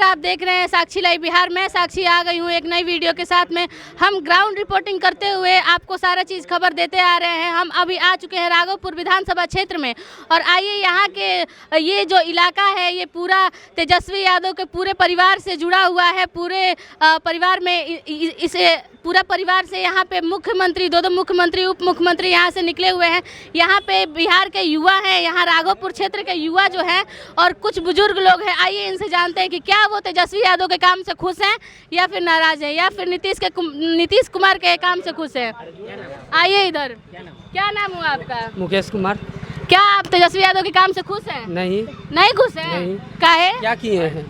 आप देख रहे हैं साक्षी लाइव बिहार। मैं साक्षी आ गई हूँ एक नई वीडियो के साथ में। हम ग्राउंड रिपोर्टिंग करते हुए आपको सारा चीज़ खबर देते आ रहे हैं। हम अभी आ चुके हैं राघोपुर विधानसभा क्षेत्र में और आइए यहाँ के ये जो इलाका है ये पूरा तेजस्वी यादव के पूरे परिवार से जुड़ा हुआ है। पूरे परिवार में इसे पूरा परिवार से यहाँ पे मुख्यमंत्री, दो मुख्यमंत्री, उप मुख्यमंत्री यहाँ से निकले हुए हैं। यहाँ पे बिहार के युवा हैं, यहाँ राघोपुर क्षेत्र के युवा जो हैं और कुछ बुजुर्ग लोग हैं। आइए इनसे जानते हैं कि क्या वो तेजस्वी यादव के काम से खुश हैं या फिर नाराज हैं या फिर नीतीश कुमार के काम से खुश हैं। आइए इधर। क्या नाम हुआ आपका? मुकेश कुमार। क्या आप तेजस्वी यादव के काम से खुश हैं? नहीं खुश हैं। काहे? क्या किए हैं?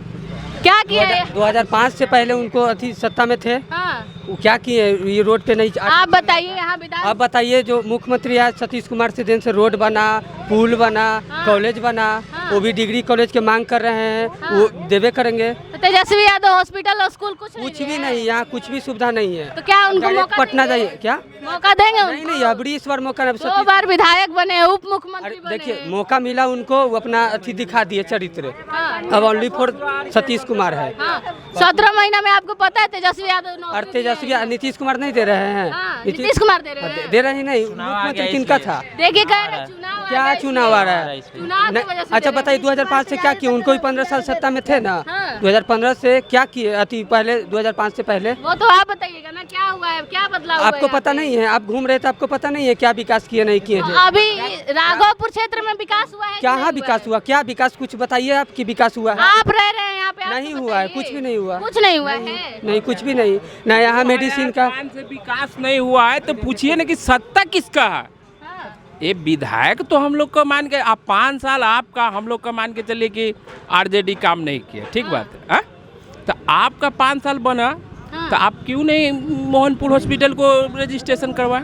क्या किया है? 2005 से पहले उनको अति सत्ता में थे। हाँ। वो क्या किए? ये रोड पे नहीं। आप बताइए यहाँ आप बताइए, जो मुख्यमंत्री है सतीश कुमार से दिन से रोड बना, पुल बना, हाँ। कॉलेज बना, हाँ। वो भी डिग्री कॉलेज के मांग कर रहे हैं। हाँ। वो देवे करेंगे। तो तेजस्वी यादव हॉस्पिटल और स्कूल कुछ भी नहीं, यहाँ कुछ भी सुविधा नहीं है। तो क्या उनको मौका पटना जाइए। क्या मौका देंगे? नहीं, अबड़ी इस बार मौका 2 बार विधायक बने, उप मुख्यमंत्री बने। देखिए, मौका मिला उनको, वो अपना अथी दिखा दिए चरित्र। हाँ। अब ओनली फॉर सतीश कुमार है। हाँ। 17 महीना में आपको पता है तेजस्वी यादव और तेजस्वी नीतीश कुमार नहीं दे रहे हैं। हाँ, नीतीश कुमार दे रहे हैं। दे रहे ही नहीं। मुख्यमंत्री किनका था? देखिए कह रहे चुनाव क्या चुनाव आ रहा है? चुनाव की वजह से अच्छा बताइए, 2005 से क्या किए? उनको भी 15 साल सत्ता में थे ना। हाँ। 2015 से क्या किए? अति पहले 2005 से पहले वो तो आप बताइएगा ना, क्या हुआ है, क्या बदलाव हुआ है? आपको पता नहीं है? आप घूम रहे थे, आपको पता नहीं है क्या विकास किए नहीं किए थे? अभी राघोपुर क्षेत्र में विकास हुआ है? क्या विकास हुआ? क्या विकास? कुछ बताइए आपकी विकास हुआ है? आप रह रहे हैं यहाँ पे? नहीं हुआ है, कुछ भी नहीं हुआ। कुछ नहीं हुआ है? नहीं, कुछ भी नहीं। ना यहाँ मेडिसिन का से विकास नहीं हुआ है तो पूछिए ना कि सत्ता किसका है। ये विधायक तो हम लोग को मान के, आप 5 साल आपका, हम लोग का मान के चलिए कि आरजेडी काम नहीं किया, ठीक बात है। हाँ? तो आपका 5 साल बना तो आप क्यों नहीं मोहनपुर हॉस्पिटल को रजिस्ट्रेशन करवाए?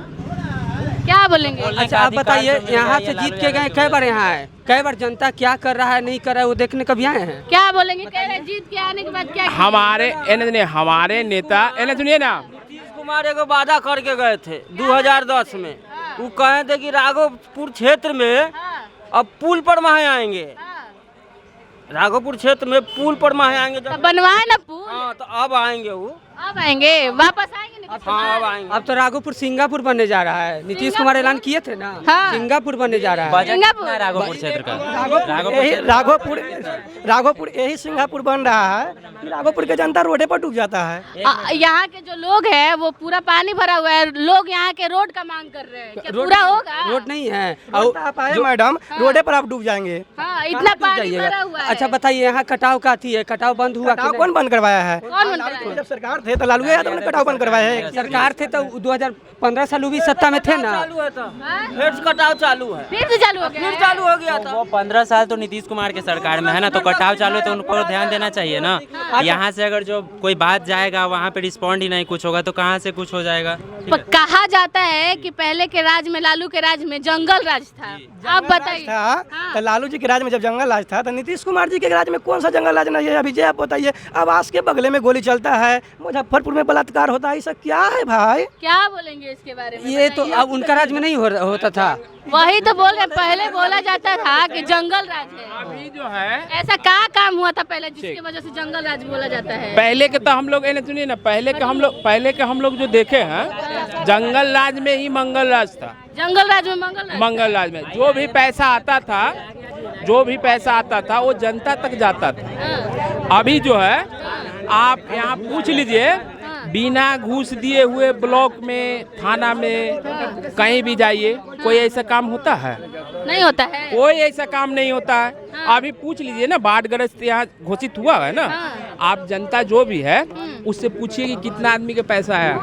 क्या बोलेंगे? अच्छा आप बताइए, यहाँ से जीत के गए, कई बार यहाँ है, कई बार जनता क्या कर रहा है नहीं कर रहा है वो देखने कभी आए हैं? क्या बोलेंगे? कह रहे जीत के आने के बाद क्या? हमारे नेता सुनिए ना, नीतीश कुमार एगो वादा करके गए थे 2010 में। वो कहे थे कि राघोपुर क्षेत्र में अब पुल पर माहे आएंगे। राघोपुर क्षेत्र में पुल पर माहे आएंगे। तो बनवाए ना पुल। हाँ, तो अब आएंगे वो। अब आएंगे, वापस आएंगे नीतीश कुमार? हाँ, अब आएंगे। अब तो राघोपुर सिंगापुर बनने जा रहा है। नीतीश कुमार ऐलान किए थे ना। हाँ। सिंगापुर बनने जा रहा है। सिंगापुर राघोपुर क्षेत्र का राघोपुर यही सिंगापुर बन रहा है। राघोपुर के जनता रोडे पर डूब जाता है। यहाँ के जो लोग हैं वो पूरा पानी भरा हुआ है। लोग यहाँ के रोड का मांग कर रहे हैं, क्या पूरा होगा? रोड नहीं है आप आए मैडम, रोडे पर आप डूब जाएंगे। हाँ, इतना पानी भरा हुआ है। अच्छा बताइए, यहाँ कटाव का थी है, कटाव बंद हुआ? कटाव कौन बंद करवाया है? कौन बंद कराया? जब सरकार थे तो लालू यादव ने कटाव बंद करवाया है। सरकार थे तो 2015 साल भी सत्ता में थे ना। चालू है तो फिर से कटाव चालू है। फिर से चालू हो गया? फिर चालू हो गया था। वो 15 साल तो नीतीश कुमार के सरकार में है ना, तो कटाव चालू है तो उनको ध्यान देना चाहिए ना। यहाँ से अगर जो कोई बात जाएगा वहाँ पे रिस्पॉन्ड ही नहीं कुछ होगा तो कहाँ से कुछ हो जाएगा? कहा जाता है कि पहले के राज में, लालू के राज में जंगल राज था। आप बताइए। तो लालू जी के राज में जब जंगल राज था तो नीतीश कुमार जी के राज में कौन सा जंगल राज नहीं है? अभी आप बताइए, आवास के बगले में गोली चलता है, मुजफ्फरपुर में बलात्कार होता है, ये सब क्या है भाई? क्या बोलेंगे इसके बारे में? ये तो अब उनका राज में नहीं होता था। वही तो बोल रहे, पहले बोला जाता था कि जंगल राज है। अभी जो है ऐसा क्या काम हुआ था पहले जिसकी वजह से जंगल राज बोला जाता है? पहले के तो हम लोग सुनिए ना, पहले के हम लोग जो देखे हैं, जंगल राज में ही मंगल राज था। जंगल राज में मंगल राज में जो भी पैसा आता था वो जनता तक जाता था। अभी जो है आप यहाँ पूछ लीजिए, बिना घूस दिए हुए ब्लॉक में, थाना में, कहीं भी जाइए, कोई ऐसा काम होता है? नहीं होता है। कोई ऐसा काम नहीं होता है। अभी पूछ लीजिए ना, बाढ़ग्रस्त यहाँ घोषित हुआ है ना, आप जनता जो भी है उससे पूछिए कि कितना आदमी के पैसा आया।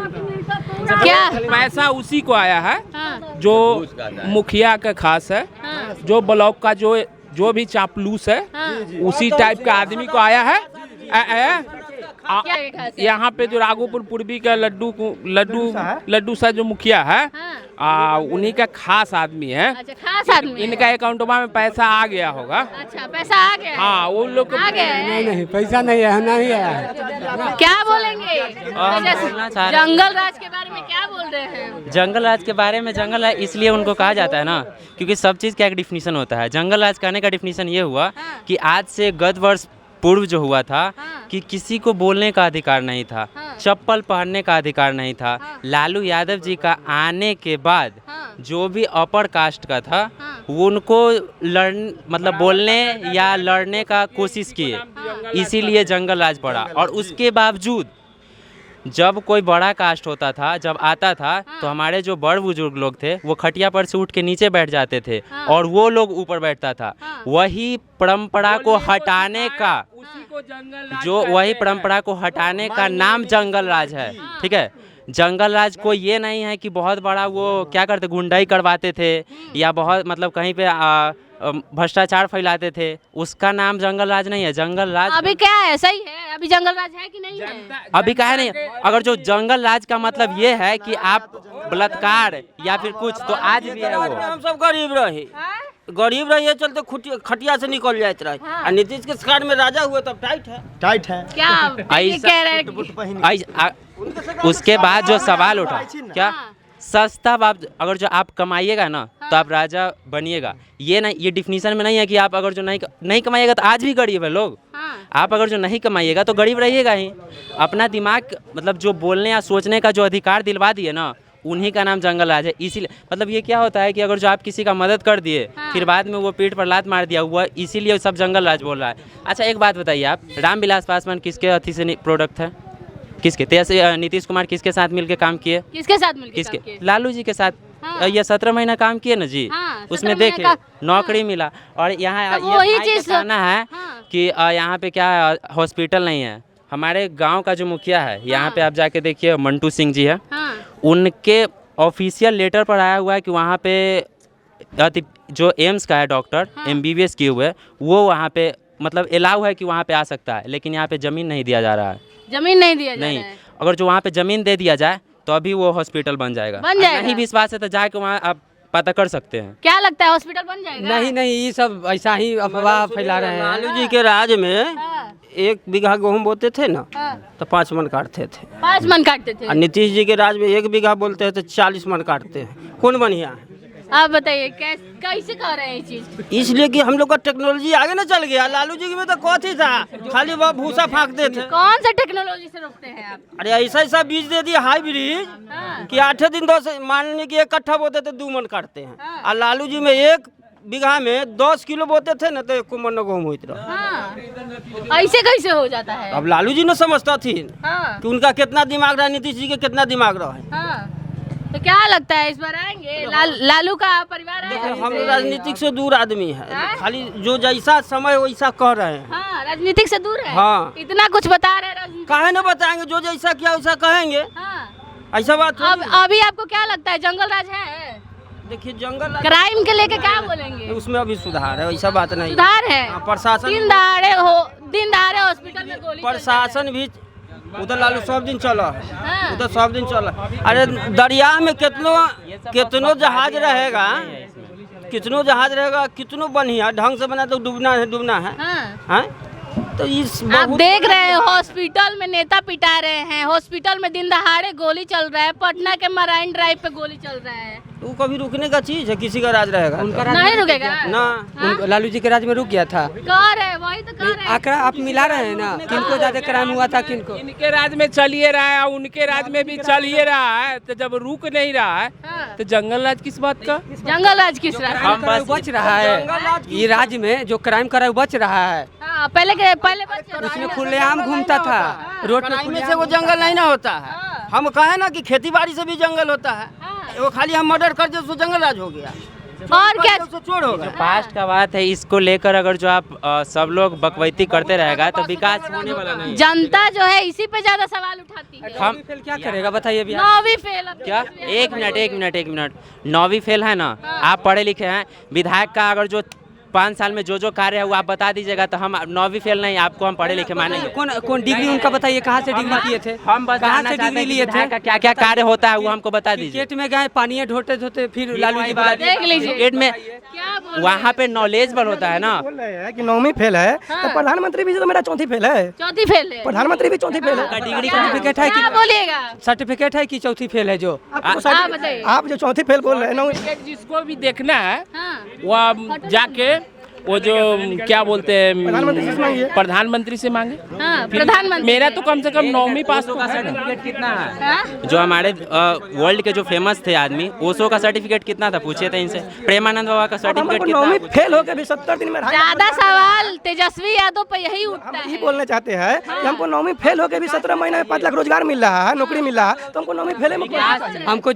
क्या पैसा उसी को आया है जो मुखिया का खास है, जो ब्लॉक का जो भी चापलूस है, उसी टाइप का आदमी को आया है। यहाँ पे जो राघोपुर पूर्वी का लड्डू सा जो मुखिया है, उन्हीं का खास आदमी है। अच्छा, खास आदमी। इनका अकाउंट में पैसा आ गया होगा। अच्छा, पैसा आ गया? हाँ, वो लोग आ गया है? नहीं, पैसा नहीं है, नहीं है। क्या बोलेंगे जंगल राज के बारे में? क्या बोल रहे हैं जंगल राज के बारे में? जंगल राज इसलिए उनको कहा जाता है ना क्योंकि सब चीज़ का एक डिफिनीशन होता है। जंगल राज कहने का डिफिनीशन ये हुआ कि आज से गत वर्ष पूर्व जो हुआ था कि किसी को बोलने का अधिकार नहीं था, हाँ। चप्पल पहनने का अधिकार नहीं था। हाँ। लालू यादव जी का आने के बाद हाँ। जो भी अपर कास्ट का था हाँ। वो उनको मतलब बोलने या लड़ने का कोशिश किए, इसीलिए जंगल राज पड़ा। और उसके बावजूद जब कोई बड़ा कास्ट होता था, जब आता था, तो हमारे जो बड़ बुजुर्ग लोग थे वो खटिया पर से उठ के नीचे बैठ जाते थे हाँ। और वो लोग ऊपर बैठता था। हाँ। वही परंपरा को हटाने का वही परंपरा को हटाने का नाम जंगल राज है। ठीक है, जंगल राज को ये नहीं है कि बहुत बड़ा वो क्या करते, गुंडाई करवाते थे या बहुत मतलब कहीं पे भ्रष्टाचार फैलाते थे, उसका नाम जंगल राज नहीं है। जंगल राज अभी क्या है, सही है, अभी जंगल राज है कि नहीं है? अभी कहा नहीं। अगर जो जंगल राज का मतलब ये है कि आप बलात्कार या फिर कुछ, तो आज भी है वो। हम सब गरीब रहे, गरीब रहिए चलते खटिया से निकल जाते रहे। हाँ। और नीतीश के सरकार में राजा हुए तब टाइट है। क्या ये कह रहे हैं कि उसके बाद जो सवाल उठा, क्या हाँ। सस्ता आप अगर जो आप कमाइएगा ना तो आप राजा बनिएगा, ये नहीं, ये डिफिनीशन में नहीं है कि आप अगर जो नहीं कमाइएगा तो आज भी गरीब है लोग। हाँ। आप अगर जो नहीं कमाइएगा तो गरीब रहिएगा ही। अपना दिमाग मतलब जो बोलने या सोचने का जो अधिकार दिलवा दिए ना, उन्हीं का नाम जंगल राज है। इसीलिए मतलब ये क्या होता है कि अगर जो आप किसी का मदद कर दिए, हाँ। फिर बाद में वो पीठ पर लात मार दिया हुआ, इसीलिए सब जंगल राज बोल रहा है। अच्छा एक बात बताइए आप, रामविलास पासवान किसके अथी से प्रोडक्ट है? किसके? नीतीश कुमार किसके साथ मिलकर काम किए? किसके साथ मिलकर किसके? काम किए? लालू जी के साथ। हाँ। ये 17 महीना काम किए ना जी। हाँ, उसमें 17 देखे महीने का- नौकरी मिला। और यहाँ तो ये वही भाई का चीज़- कहना है हाँ। कि यहाँ पे क्या हॉस्पिटल नहीं है। हमारे गांव का जो मुखिया है, यहाँ पे आप जाके देखिए, मंटू सिंह जी है, हाँ। उनके ऑफिशियल लेटर पर आया हुआ है कि वहाँ पे जो एम्स का है डॉक्टर, हाँ। MBBS किए हुए, वो वहाँ पे मतलब अलाउ है कि वहाँ पे आ सकता है, लेकिन यहाँ पे ज़मीन नहीं दिया जा रहा है। जमीन नहीं दिया जा नहीं, रहा है। अगर जो वहाँ पे ज़मीन दे दिया जाए तो अभी वो हॉस्पिटल बन जाएगा। बन जाएगा। नहीं विश्वास है तो जाके वहाँ आप पता कर सकते हैं। क्या लगता है, हॉस्पिटल बन जाएगा? नहीं, ये सब ऐसा ही अफवाह फैला रहे हैं। लालू जी के राज में हाँ। 1 बीघा गेहूँ बोते थे ना, हाँ। तो 5 मन काटते थे। 5 मन काटते थे। और नीतीश जी के राज में 1 बीघा बोलते हैं तो 40 मन काटते हैं। कौन बढ़िया है? आप बताइए कैसे कह रहे हैं ये चीज? इसलिए कि हम लोग का टेक्नोलॉजी आगे ना चल गया। लालू जी में तो कौथी था, खाली वो भूसा फाँकते थे। कौन सा टेक्नोलॉजी से रोकते हैं आप? अरे ऐसा बीज दे दिया हाईब्रिड हाँ। कि 8 दिन 10 मान ली कि 1 कट्ठा बोते थे 2 मन काटते हैं। हाँ। और लालू जी में 1 बीघा में 10 किलो बोते थे ना, तो 1 मन गेहूँ होते रहा। हाँ। ऐसे कैसे हो जाता है? अब लालू जी ने समझता थी हाँ। कि उनका कितना दिमाग रहा, नीतीश जी के कितना दिमाग रहा है। हाँ। तो क्या लगता है इस बार आएंगे? लालू का परिवार आएगा? हम राजनीतिक से दूर आदमी है, हाँ? खाली जो जैसा समय वैसा कह रहे हैं। हाँ, राजनीतिक से दूर है। हाँ। इतना कुछ बता रहे हैं राजनीतिक। काहे ना बताएंगे, जो जैसा किया वैसा कहेंगे। हाँ। ऐसा बात अब थोड़ी है। अभी आपको क्या लगता है, जंगल राज है? देखिए जंगल क्राइम के लेके क्या बोलेंगे? उसमें अभी सुधार है, ऐसा बात नहीं। सुधार है? हाँ, प्रशासन दिन दहाड़े हॉस्पिटल में गोली चल रहा है। प्रशासन भी उधर लालू सब दिन चला, हाँ। उधर सब दिन चला। अरे दरिया में कितनो जहाज रहेगा, कितनो बढ़िया ढंग से बना तो डूबना है। हाँ। हाँ? तो इस आप बहुत देख रहे हैं हॉस्पिटल में नेता पिटा रहे हैं, हॉस्पिटल में दिन दहाड़े गोली चल रहा है, पटना के मराइन ड्राइव पे गोली चल रहा है। वो कभी रुकने का चीज है? किसी का राज रहेगा उनका तो? राज नहीं रुकेगा ना। लालू जी के राज में रुक गया था। कह रहे हैं, वही तो कह रहे हैं। आंकड़ा आप मिला रहे हैं ना, किनको ज्यादा क्राइम हुआ था, किनको? इनके राज में चलिए रहा है, उनके राज में भी चलिए रहा है, तो जब रुक नहीं रहा है हाँ। तो जंगल राज किस बात का? जंगल राज किस राज? क्राइम करा बच रहा है, ये राज्य में जो क्राइम करा बच रहा है। हाँ, पहले बच्चे उसमें खुलेआम घूमता था रोड पे। क्राइम में से वो जंगल नहीं ना होता है। हाँ। हम कहें ना कि खेती बाड़ी से भी जंगल होता है। हाँ। वो खाली हम मर्डर कर दिए तो जंगल राज हो गया, और क्या? तो चोर हो गया। पास्ट का बात है, इसको लेकर अगर जो आप सब लोग बकवैती करते रहेगा तो विकास होने वाला नहीं है। जनता जो है इसी पे ज्यादा सवाल उठाती है। हम फेल क्या करेगा बताइए बिहार? 9वीं फेल अब क्या? एक मिनट 9वीं फेल है ना, आप पढ़े लिखे हैं, विधायक का अगर जो 5 साल में जो कार्य है वो आप बता दीजिएगा तो हम 9वीं फेल नहीं, आपको हम पढ़े लिखे मानेंगे। कौन डिग्री उनका बताइए, कहाँ से डिग्री किए थे? हम बस कहाँ जानना से चाहते डिग्री हैं कि लिए विधायक थे? का क्या क्या कार्य होता है वो हमको बता दीजिए। क्रिकेट में गए, पानी ढोते धोते फिर लालू जी बता देख लीजिए। क्रिकेट में क्या बोल रहे वहाँ पे नॉलेजेबल होता है ना। बोल रहे हैं कि 9वीं फेल है, हाँ। तो प्रधानमंत्री भी तो मेरा 4थी फेल है। चौथी फेल है? प्रधानमंत्री भी 4थी फेल का है। डिग्री सर्टिफिकेट है क्या कि बोलिएगा? सर्टिफिकेट है कि चौथी फेल है जो? आप बताइए। आप जो 4थी फेल बोल रहे हैं 9वीं जिसको भी देखना है हाँ। वो जाके वो जो क्या बोलते हैं प्रधानमंत्री से मांगिए। प्रधानमंत्री से मांगे। हाँ, प्रधानमंत्री मेरा तो कम से कम 9वीं पास ओशो का सर्टिफिकेट कितना है? हाँ? जो हमारे वर्ल्ड के जो फेमस थे आदमी, ओशो का सर्टिफिकेट कितना था पूछे थे इनसे। प्रेमानंद बाबा का अब सर्टिफिकेट हमको कितना 9वीं है? फेल होकर भी 70 दिन में ज्यादा सवाल तेजस्वी यादव पे यही उठता हम है। यही बोलना चाहते हैं कि हमको 9वीं फेल होकर भी 17 महीने में 5 लाख रोजगार मिल रहा है, नौकरी मिल रहा है, तो हमको 9वीं फेल में हमको